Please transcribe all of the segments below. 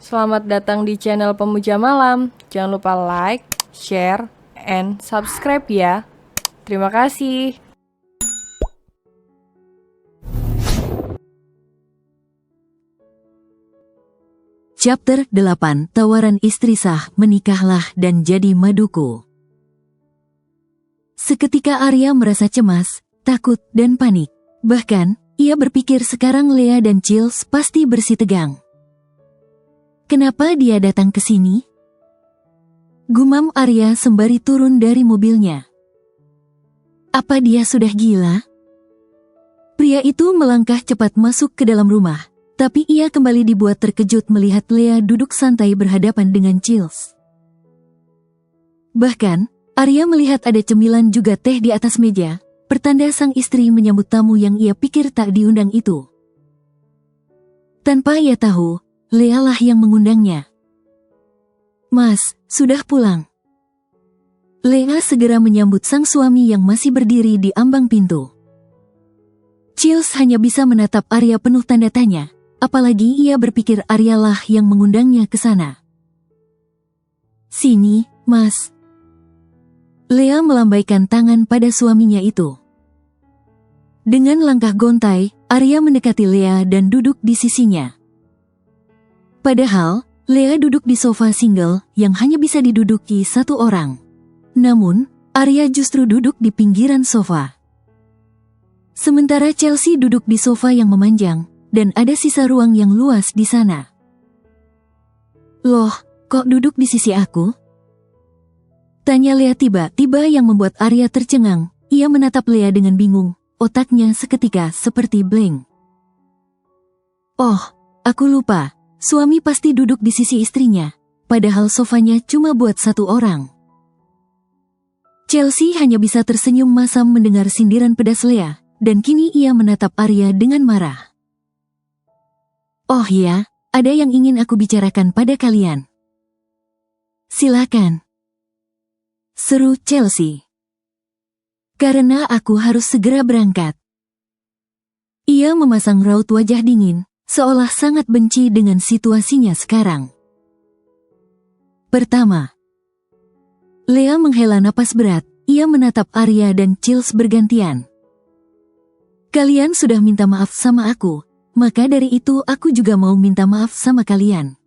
Selamat datang di channel Pemuja Malam. Jangan lupa like, share, and subscribe ya. Terima kasih. Chapter 8, Tawaran Istri Sah, Menikahlah dan Jadi Maduku. Seketika Arya merasa cemas, takut, dan panik. Bahkan, ia berpikir sekarang Lea dan Chills pasti bersih tegang. Kenapa dia datang ke sini? Gumam Arya sembari turun dari mobilnya. Apa dia sudah gila? Pria itu melangkah cepat masuk ke dalam rumah, tapi ia kembali dibuat terkejut melihat Lea duduk santai berhadapan dengan Chills. Bahkan, Arya melihat ada cemilan juga teh di atas meja, pertanda sang istri menyambut tamu yang ia pikir tak diundang itu. Tanpa ia tahu, Lea lah yang mengundangnya. "Mas, sudah pulang." Lea segera menyambut sang suami yang masih berdiri di ambang pintu. Chills hanya bisa menatap Arya penuh tanda tanya, apalagi ia berpikir Arya lah yang mengundangnya ke sana. "Sini, Mas." Lea melambaikan tangan pada suaminya itu. Dengan langkah gontai, Arya mendekati Lea dan duduk di sisinya. Padahal, Lea duduk di sofa single yang hanya bisa diduduki satu orang. Namun, Arya justru duduk di pinggiran sofa. Sementara Chelsea duduk di sofa yang memanjang, dan ada sisa ruang yang luas di sana. "Loh, kok duduk di sisi aku?" tanya Lea tiba-tiba yang membuat Arya tercengang. Ia menatap Lea dengan bingung, otaknya seketika seperti blank. "Oh, aku lupa. Suami pasti duduk di sisi istrinya, padahal sofanya cuma buat satu orang." Chelsea hanya bisa tersenyum masam mendengar sindiran pedas Lea, dan kini ia menatap Arya dengan marah. "Oh ya, ada yang ingin aku bicarakan pada kalian." "Silakan," seru Chelsea. "Karena aku harus segera berangkat." Ia memasang raut wajah dingin, seolah sangat benci dengan situasinya sekarang. Pertama, Lea menghela napas berat, ia menatap Arya dan Chills bergantian. "Kalian sudah minta maaf sama aku, maka dari itu aku juga mau minta maaf sama kalian."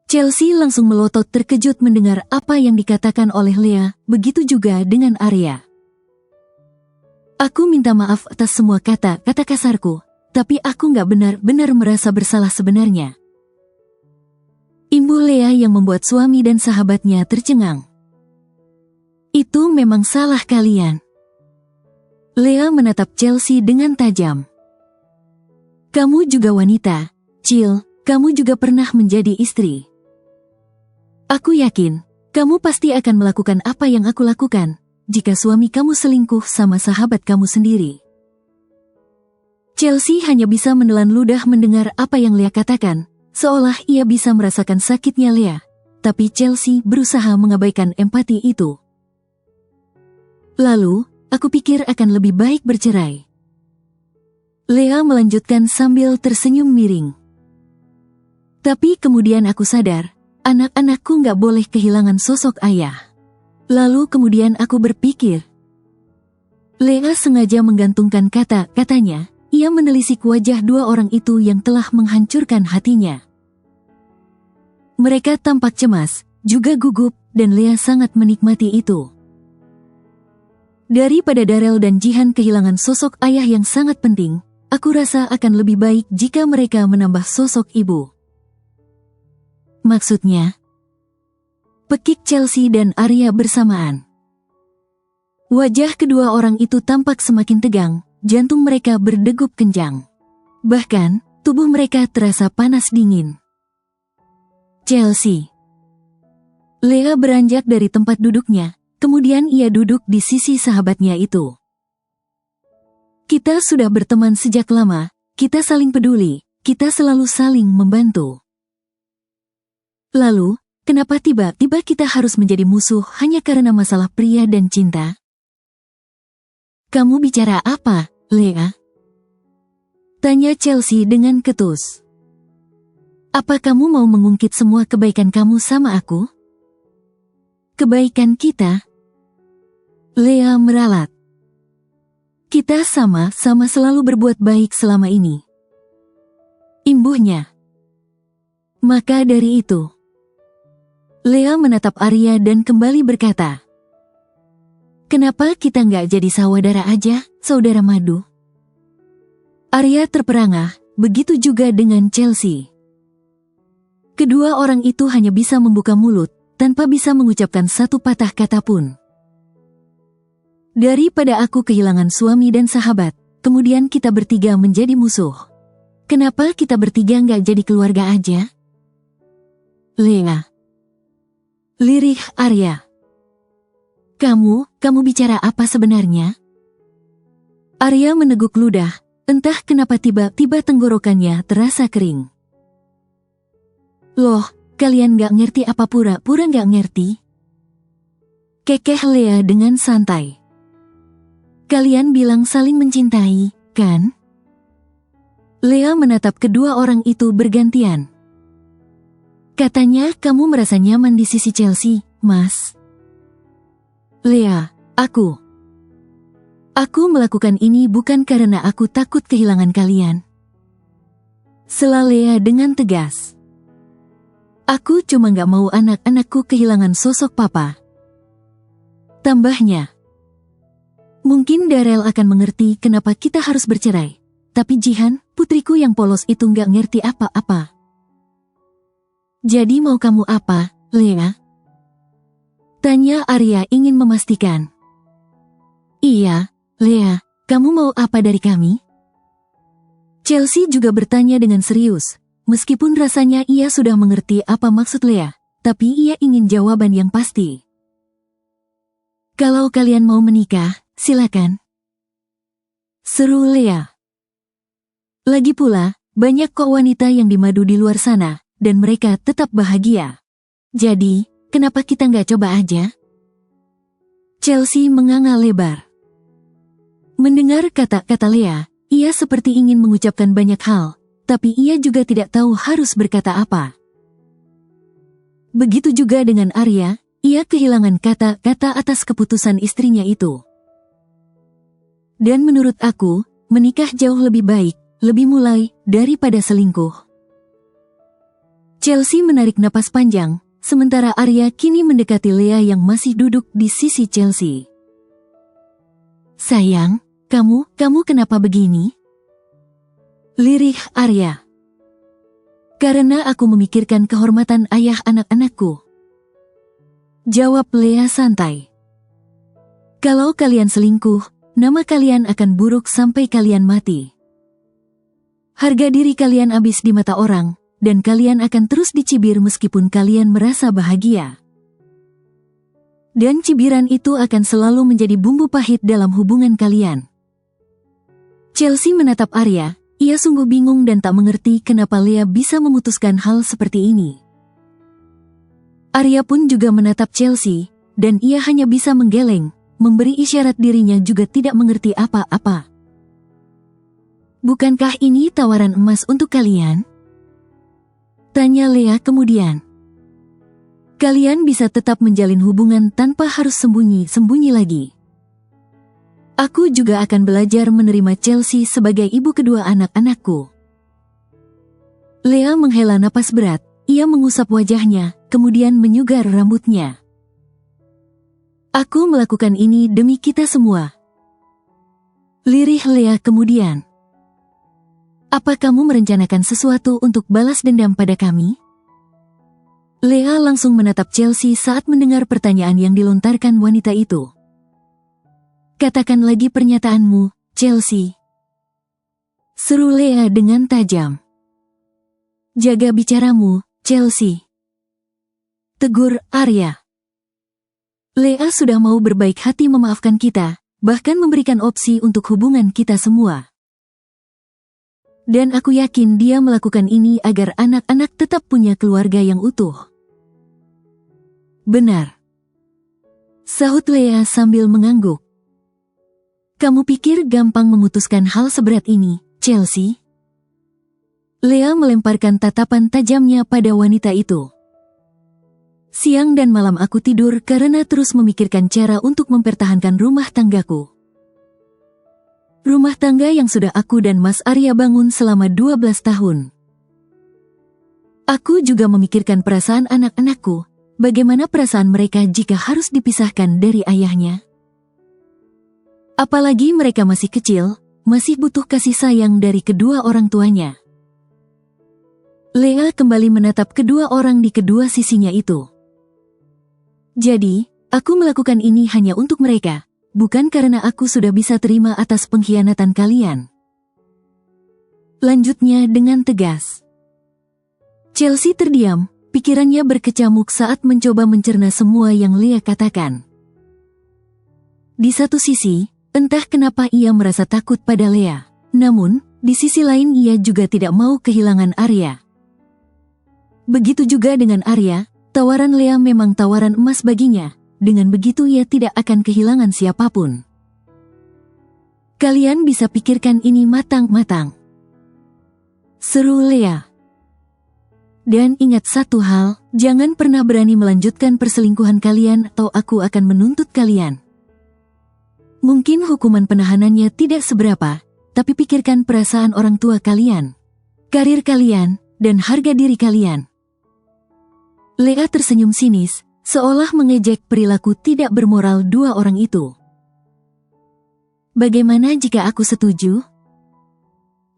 Chelsea langsung melotot terkejut mendengar apa yang dikatakan oleh Lea, begitu juga dengan Arya. "Aku minta maaf atas semua kata-kata kasarku, tapi aku nggak benar-benar merasa bersalah sebenarnya." Imbul Lea yang membuat suami dan sahabatnya tercengang. "Itu memang salah kalian." Lea menatap Chelsea dengan tajam. "Kamu juga wanita, Chill, kamu juga pernah menjadi istri. Aku yakin, kamu pasti akan melakukan apa yang aku lakukan, jika suami kamu selingkuh sama sahabat kamu sendiri." Chelsea hanya bisa menelan ludah mendengar apa yang Lea katakan, seolah ia bisa merasakan sakitnya Lea, tapi Chelsea berusaha mengabaikan empati itu. "Lalu, aku pikir akan lebih baik bercerai." Lea melanjutkan sambil tersenyum miring. "Tapi kemudian aku sadar, anak-anakku nggak boleh kehilangan sosok ayah. Lalu kemudian aku berpikir." Lea sengaja menggantungkan kata-katanya. Ia menelisik wajah dua orang itu yang telah menghancurkan hatinya. Mereka tampak cemas, juga gugup, dan Lea sangat menikmati itu. Daripada Darrell dan Jihan kehilangan sosok ayah yang sangat penting, aku rasa akan lebih baik jika mereka menambah sosok ibu. "Maksudnya?" pekik Chelsea dan Arya bersamaan. Wajah kedua orang itu tampak semakin tegang. Jantung mereka berdegup kencang. Bahkan, tubuh mereka terasa panas dingin. "Chelsea." Lea beranjak dari tempat duduknya, kemudian ia duduk di sisi sahabatnya itu. "Kita sudah berteman sejak lama, kita saling peduli, kita selalu saling membantu. Lalu, kenapa tiba-tiba kita harus menjadi musuh hanya karena masalah pria dan cinta?" "Kamu bicara apa, Lea?" tanya Chelsea dengan ketus. Apa kamu mau mengungkit semua kebaikan kamu sama aku? Kebaikan kita? Lea meralat. Kita sama-sama selalu berbuat baik selama ini. Imbuhnya. Maka dari itu, Lea menatap Arya dan kembali berkata, kenapa kita nggak jadi saudara aja, saudara madu? Arya terperangah, begitu juga dengan Chelsea. Kedua orang itu hanya bisa membuka mulut, tanpa bisa mengucapkan satu patah kata pun. Daripada aku kehilangan suami dan sahabat, kemudian kita bertiga menjadi musuh. Kenapa kita bertiga nggak jadi keluarga aja? Lea. Lirih Arya. Kamu bicara apa sebenarnya? Arya meneguk ludah, entah kenapa tiba-tiba tenggorokannya terasa kering. Loh, kalian gak ngerti apa pura-pura gak ngerti? Kekeh Lea dengan santai. Kalian bilang saling mencintai, kan? Lea menatap kedua orang itu bergantian. Katanya kamu merasa nyaman di sisi Chelsea, Mas. Lea, aku melakukan ini bukan karena aku takut kehilangan kalian. Sela Lea dengan tegas. Aku cuma gak mau anak-anakku kehilangan sosok papa. Tambahnya, mungkin Darrell akan mengerti kenapa kita harus bercerai. Tapi Jihan, putriku yang polos itu gak ngerti apa-apa. Jadi mau kamu apa, Lea? Tanya Arya ingin memastikan. Iya, Lea, kamu mau apa dari kami? Chelsea juga bertanya dengan serius, meskipun rasanya ia sudah mengerti apa maksud Lea, tapi ia ingin jawaban yang pasti. Kalau kalian mau menikah, silakan. Seru Lea. Lagi pula, banyak kok wanita yang dimadu di luar sana, dan mereka tetap bahagia. Jadi, kenapa kita nggak coba aja? Chelsea menganga lebar. Mendengar kata-kata Lea, ia seperti ingin mengucapkan banyak hal, tapi ia juga tidak tahu harus berkata apa. Begitu juga dengan Arya, ia kehilangan kata-kata atas keputusan istrinya itu. Dan menurut aku, menikah jauh lebih baik, lebih mulai, daripada selingkuh. Chelsea menarik napas panjang, sementara Arya kini mendekati Lea yang masih duduk di sisi Chelsea. Sayang, kamu kenapa begini? Lirih Arya. Karena aku memikirkan kehormatan ayah anak-anakku. Jawab Lea santai. Kalau kalian selingkuh, nama kalian akan buruk sampai kalian mati. Harga diri kalian habis di mata orang, dan kalian akan terus dicibir meskipun kalian merasa bahagia. Dan cibiran itu akan selalu menjadi bumbu pahit dalam hubungan kalian. Chelsea menatap Arya, ia sungguh bingung dan tak mengerti kenapa Lea bisa memutuskan hal seperti ini. Arya pun juga menatap Chelsea, dan ia hanya bisa menggeleng, memberi isyarat dirinya juga tidak mengerti apa-apa. Bukankah ini tawaran emas untuk kalian? Tanya Lea kemudian. Kalian bisa tetap menjalin hubungan tanpa harus sembunyi-sembunyi lagi. Aku juga akan belajar menerima Chelsea sebagai ibu kedua anak-anakku. Lea menghela napas berat, ia mengusap wajahnya, kemudian menyugar rambutnya. Aku melakukan ini demi kita semua. Lirih Lea kemudian. Apa kamu merencanakan sesuatu untuk balas dendam pada kami? Lea langsung menatap Chelsea saat mendengar pertanyaan yang dilontarkan wanita itu. Katakan lagi pernyataanmu, Chelsea. Seru Lea dengan tajam. Jaga bicaramu, Chelsea. Tegur Arya. Lea sudah mau berbaik hati memaafkan kita, bahkan memberikan opsi untuk hubungan kita semua. Dan aku yakin dia melakukan ini agar anak-anak tetap punya keluarga yang utuh. Benar. Sahut Lea sambil mengangguk. Kamu pikir gampang memutuskan hal seberat ini, Chelsea? Lea melemparkan tatapan tajamnya pada wanita itu. Siang dan malam aku tidur karena terus memikirkan cara untuk mempertahankan rumah tanggaku. Rumah tangga yang sudah aku dan Mas Arya bangun selama 12 tahun. Aku juga memikirkan perasaan anak-anakku, bagaimana perasaan mereka jika harus dipisahkan dari ayahnya. Apalagi mereka masih kecil, masih butuh kasih sayang dari kedua orang tuanya. Lea kembali menatap kedua orang di kedua sisinya itu. Jadi, aku melakukan ini hanya untuk mereka, bukan karena aku sudah bisa terima atas pengkhianatan kalian. Lanjutnya dengan tegas. Chelsea terdiam, pikirannya berkecamuk saat mencoba mencerna semua yang Lea katakan. Di satu sisi, entah kenapa ia merasa takut pada Lea. Namun, di sisi lain ia juga tidak mau kehilangan Arya. Begitu juga dengan Arya, tawaran Lea memang tawaran emas baginya. Dengan begitu ia tidak akan kehilangan siapapun. Kalian bisa pikirkan ini matang-matang, seru Lea. Dan ingat satu hal, jangan pernah berani melanjutkan perselingkuhan kalian atau aku akan menuntut kalian. Mungkin hukuman penahanannya tidak seberapa, tapi pikirkan perasaan orang tua kalian, karir kalian, dan harga diri kalian. Lea tersenyum sinis, seolah mengejek perilaku tidak bermoral dua orang itu. Bagaimana jika aku setuju?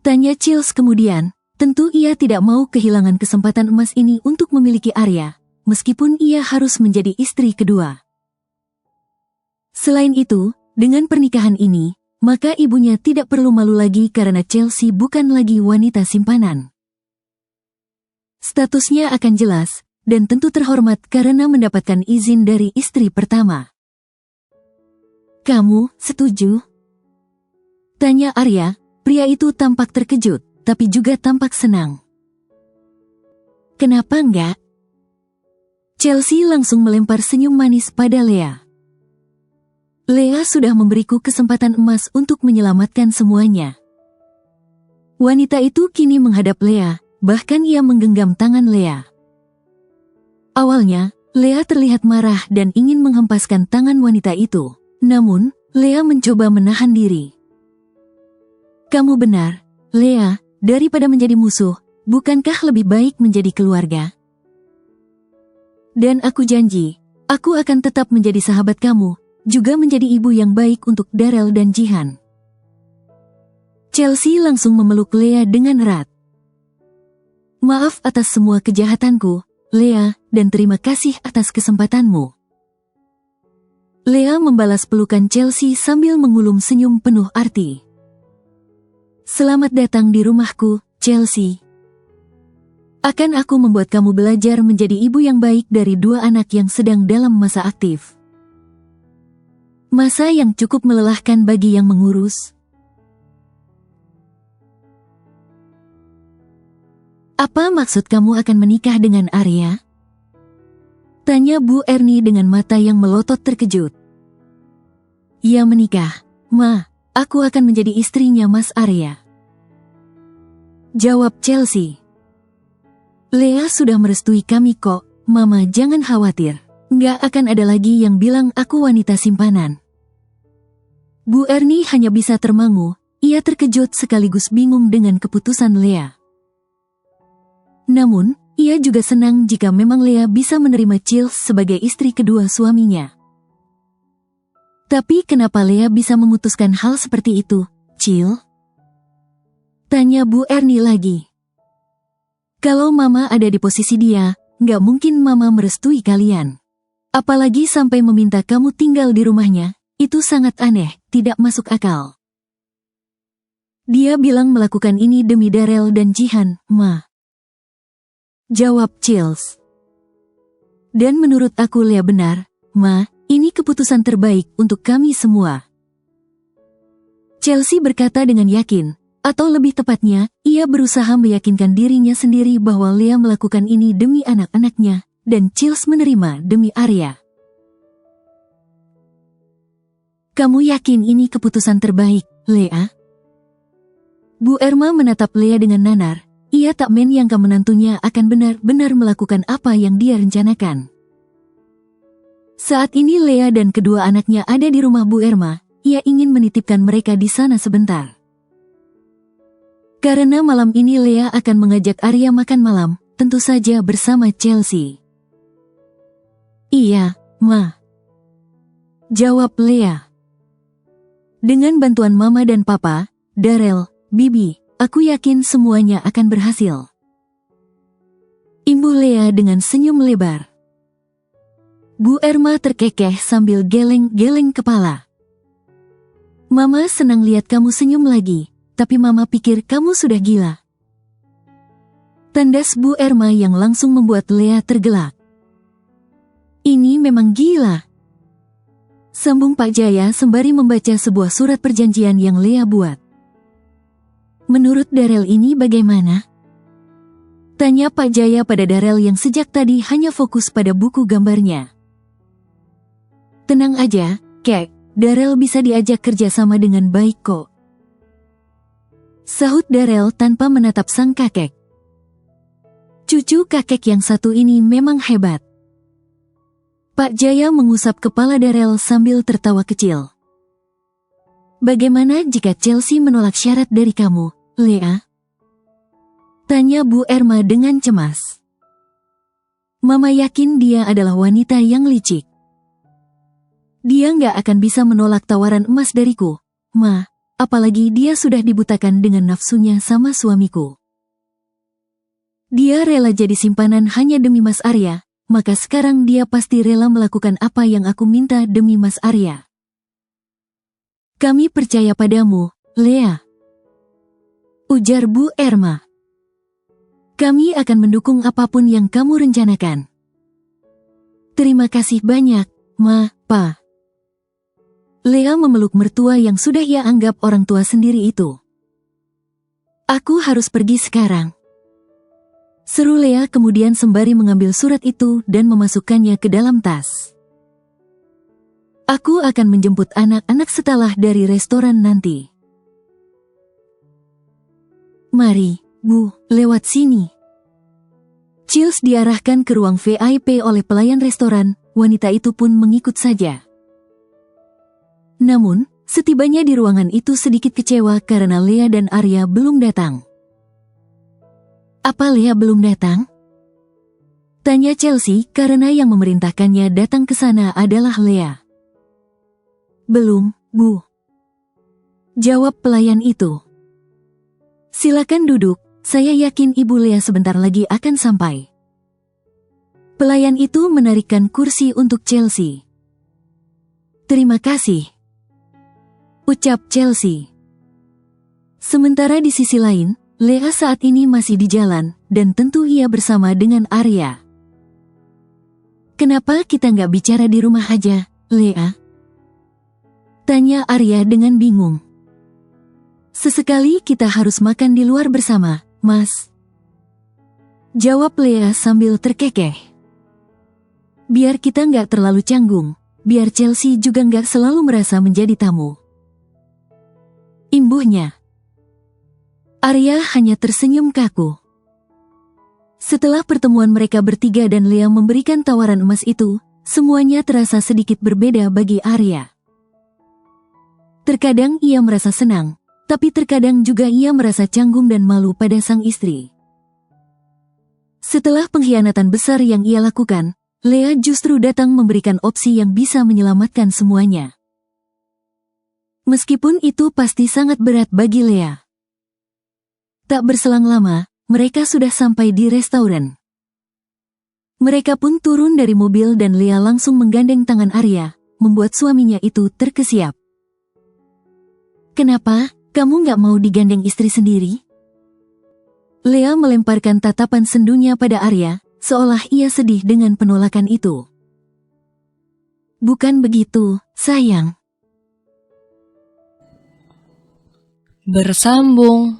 Tanya Chills kemudian. Tentu ia tidak mau kehilangan kesempatan emas ini untuk memiliki Arya, meskipun ia harus menjadi istri kedua. Selain itu, dengan pernikahan ini, maka ibunya tidak perlu malu lagi karena Chelsea bukan lagi wanita simpanan. Statusnya akan jelas, dan tentu terhormat karena mendapatkan izin dari istri pertama. Kamu setuju? Tanya Arya, pria itu tampak terkejut, tapi juga tampak senang. Kenapa enggak? Chelsea langsung melempar senyum manis pada Lea. Lea sudah memberiku kesempatan emas untuk menyelamatkan semuanya. Wanita itu kini menghadap Lea, bahkan ia menggenggam tangan Lea. Awalnya, Lea terlihat marah dan ingin menghempaskan tangan wanita itu. Namun, Lea mencoba menahan diri. Kamu benar, Lea, daripada menjadi musuh, bukankah lebih baik menjadi keluarga? Dan aku janji, aku akan tetap menjadi sahabat kamu, juga menjadi ibu yang baik untuk Darrell dan Jihan. Chelsea langsung memeluk Lea dengan erat. Maaf atas semua kejahatanku, Lea, dan terima kasih atas kesempatanmu. Lea membalas pelukan Chelsea sambil mengulum senyum penuh arti. Selamat datang di rumahku, Chelsea. Akan aku membuat kamu belajar menjadi ibu yang baik dari dua anak yang sedang dalam masa aktif. Masa yang cukup melelahkan bagi yang mengurus. Apa maksud kamu akan menikah dengan Arya? Tanya Bu Ernie dengan mata yang melotot terkejut. Ia menikah, Ma, aku akan menjadi istrinya Mas Arya. Jawab Chelsea. Lea sudah merestui kami kok, Mama jangan khawatir. Nggak akan ada lagi yang bilang aku wanita simpanan. Bu Ernie hanya bisa termangu, ia terkejut sekaligus bingung dengan keputusan Lea. Namun, ia juga senang jika memang Lea bisa menerima Chills sebagai istri kedua suaminya. Tapi kenapa Lea bisa memutuskan hal seperti itu, Chill? Tanya Bu Ernie lagi. Kalau Mama ada di posisi dia, nggak mungkin Mama merestui kalian. Apalagi sampai meminta kamu tinggal di rumahnya, itu sangat aneh, tidak masuk akal. Dia bilang melakukan ini demi Darrell dan Jihan, Ma. Jawab Chills. Dan menurut aku Lea benar, Ma, ini keputusan terbaik untuk kami semua. Chelsea berkata dengan yakin, atau lebih tepatnya, ia berusaha meyakinkan dirinya sendiri bahwa Lea melakukan ini demi anak-anaknya, dan Chills menerima demi Arya. Kamu yakin ini keputusan terbaik, Lea? Bu Erma menatap Lea dengan nanar, ia tak menyangka menantunya akan benar-benar melakukan apa yang dia rencanakan. Saat ini Lea dan kedua anaknya ada di rumah Bu Erma, ia ingin menitipkan mereka di sana sebentar. Karena malam ini Lea akan mengajak Arya makan malam, tentu saja bersama Chelsea. Iya, Ma. Jawab Lea. Dengan bantuan Mama dan Papa, Darrell, Bibi, aku yakin semuanya akan berhasil. Imbuh Lea dengan senyum lebar. Bu Erma terkekeh sambil geleng-geleng kepala. Mama senang lihat kamu senyum lagi, tapi Mama pikir kamu sudah gila. Tandas Bu Erma yang langsung membuat Lea tergelak. Ini memang gila. Sambung Pak Jaya sembari membaca sebuah surat perjanjian yang Lea buat. Menurut Darrell ini bagaimana? Tanya Pak Jaya pada Darrell yang sejak tadi hanya fokus pada buku gambarnya. Tenang aja, Kek, Darrell bisa diajak kerja sama dengan baik kok. Sahut Darrell tanpa menatap sang kakek. Cucu kakek yang satu ini memang hebat. Pak Jaya mengusap kepala Darrell sambil tertawa kecil. Bagaimana jika Chelsea menolak syarat dari kamu, Lea? Tanya Bu Erma dengan cemas. Mama yakin dia adalah wanita yang licik. Dia nggak akan bisa menolak tawaran emas dariku, Ma. Apalagi dia sudah dibutakan dengan nafsunya sama suamiku. Dia rela jadi simpanan hanya demi Mas Arya, maka sekarang dia pasti rela melakukan apa yang aku minta demi Mas Arya. Kami percaya padamu, Lea. Ujar Bu Erma. Kami akan mendukung apapun yang kamu rencanakan. Terima kasih banyak, Ma, Pa. Lea memeluk mertua yang sudah ia anggap orang tua sendiri itu. Aku harus pergi sekarang. Seru Lea kemudian sembari mengambil surat itu dan memasukkannya ke dalam tas. Aku akan menjemput anak-anak setelah dari restoran nanti. Mari, Bu, lewat sini. Chills diarahkan ke ruang VIP oleh pelayan restoran, wanita itu pun mengikut saja. Namun, setibanya di ruangan itu sedikit kecewa karena Lea dan Arya belum datang. Apa Lea belum datang? Tanya Chelsea karena yang memerintahkannya datang ke sana adalah Lea. Belum, Bu. Jawab pelayan itu. Silakan duduk, saya yakin Ibu Lea sebentar lagi akan sampai. Pelayan itu menarikkan kursi untuk Chelsea. Terima kasih. Ucap Chelsea. Sementara di sisi lain, Lea saat ini masih di jalan, dan tentu ia bersama dengan Arya. Kenapa kita nggak bicara di rumah aja, Lea? Tanya Arya dengan bingung. Sesekali kita harus makan di luar bersama, Mas. Jawab Lea sambil terkekeh. Biar kita nggak terlalu canggung, biar Chelsea juga nggak selalu merasa menjadi tamu. Imbuhnya. Arya hanya tersenyum kaku. Setelah pertemuan mereka bertiga dan Lea memberikan tawaran emas itu, semuanya terasa sedikit berbeda bagi Arya. Terkadang ia merasa senang, tapi terkadang juga ia merasa canggung dan malu pada sang istri. Setelah pengkhianatan besar yang ia lakukan, Lea justru datang memberikan opsi yang bisa menyelamatkan semuanya. Meskipun itu pasti sangat berat bagi Lea. Tak berselang lama, mereka sudah sampai di restoran. Mereka pun turun dari mobil dan Lea langsung menggandeng tangan Arya, membuat suaminya itu terkesiap. Kenapa, kamu nggak mau digandeng istri sendiri? Lea melemparkan tatapan sendunya pada Arya, seolah ia sedih dengan penolakan itu. Bukan begitu, sayang. Bersambung.